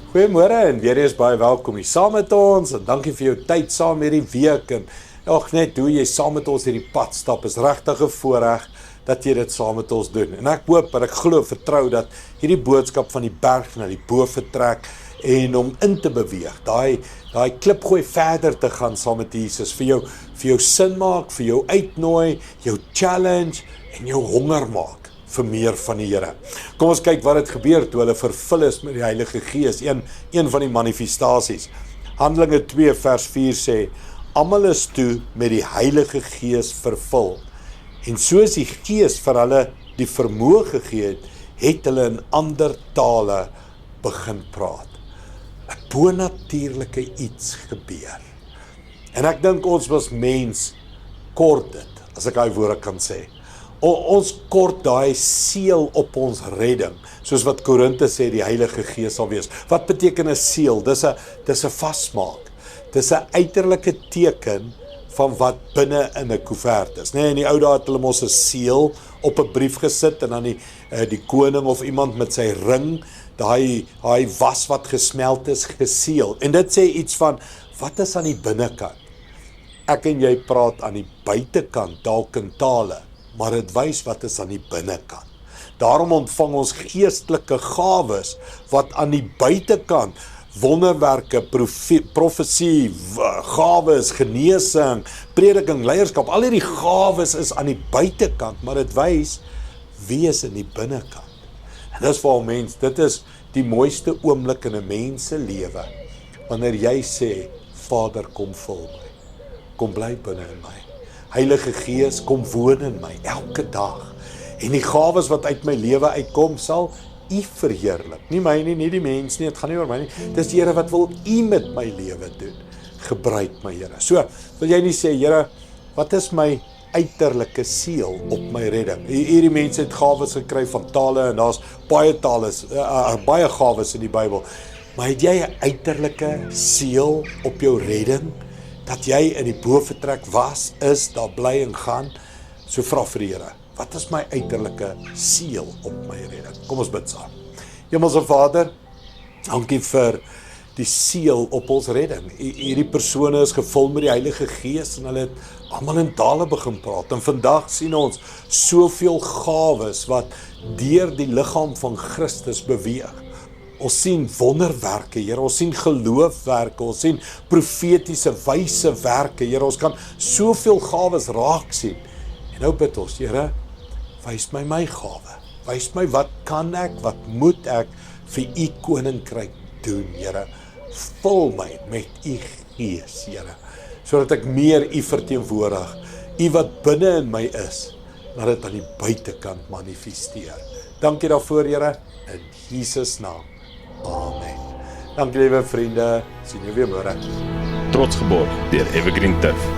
Goeiemôre en weer eens baie welkom hier saam met ons en dankie vir jou tyd saam hierdie week en net hoe jy saam met ons hierdie pad stap is regtig 'n voorreg dat jy dit saam met ons doen. En ek hoop en ek glo vertrou dat hierdie boodskap van die berg na die bo vertrek en om in te beweeg, daai klip gooi verder te gaan saam met Jesus, vir jou sin maak, vir jou uitnooi, jou challenge en jou honger maak vir meer van die Here. Kom ons kyk wat het gebeur toe hulle vervul is met die Heilige Gees, een van die manifestasies. Handelinge 2 vers 4 sê, almal is toe met die Heilige Gees vervul. En soos die Gees vir hulle die vermoë gegee het hulle in ander tale begin praat. 'n Bonatuurlike iets gebeur. En ek dink ons was mens kort dit, as ek daai woorde kan sê. Ons kort daai seël op ons redding, soos wat Korinte sê die Heilige Gees sal wees. Wat beteken 'n seël? Dis 'n vasmaak. Dis 'n uiterlike teken van wat binne in 'n koevert is. In die ou dae het hulle mos 'n seël op 'n brief gesit en dan die koning of iemand met sy ring, daai was wat gesmelt is, geseël. En dit sê iets van wat is aan die binnekant. Ek en jy praat aan die buitekant dalk in tale, maar dit wys wat is aan die binnekant. Daarom ontvang ons geestelike gawes wat aan die buitekant wonderwerke, profesie, gawes, genesing, prediking, leierskap, al hierdie gawes is aan die buitekant, maar dit wys wie is in die binnekant. En dis vir 'n mens, dit is die mooiste oomblik in 'n mens se lewe, wanneer jy sê, Vader, kom vul my, kom bly binne in my. Heilige Gees, kom woon in my, elke dag. En die gawes wat uit my lewe uitkom, sal U verheerlik. Nie my nie die mens nie, dit gaan nie oor my nie. Dis die Here wat wil U met my lewe doen. Gebruik my, Here. So, wil jy nie sê, Here, wat is my uiterlike seël op my redding? Hierdie mense het gawes gekry van tale en daar's baie tale, baie gawes in die Bybel. Maar het jy 'n uiterlike seël op jou redding? Dat jy in die bovertrek was, is, daar bly en gaan? So vra vir die Here, wat is my uiterlike seël op my redding? Kom ons bid saam. Hemelse Vader, dankie vir die seël op ons redding. Hierdie persone is gevul met die Heilige Gees en hulle het almal in tale begin praat. En vandag sien ons soveel gawes wat deur die liggaam van Christus beweeg. Ons sien wonderwerke, Here, ons sien geloofwerke, ons sien profetiese wyse werke, Here, ons kan soveel gawes raak sien. En nou bid ons, Here, wys my gawe. Wys my wat kan ek, wat moet ek vir U koninkryk doen, Here. Vul my met U Gees, Here, sodat ek meer U verteenwoordig, U wat binne in my is, laat dit aan die buitekant manifesteer. Dankie daarvoor, Here, in Jesus naam. Amen. Dankie, liewe vriende. Sien jou weer môre. Trots geborg deur Evergreen Turf.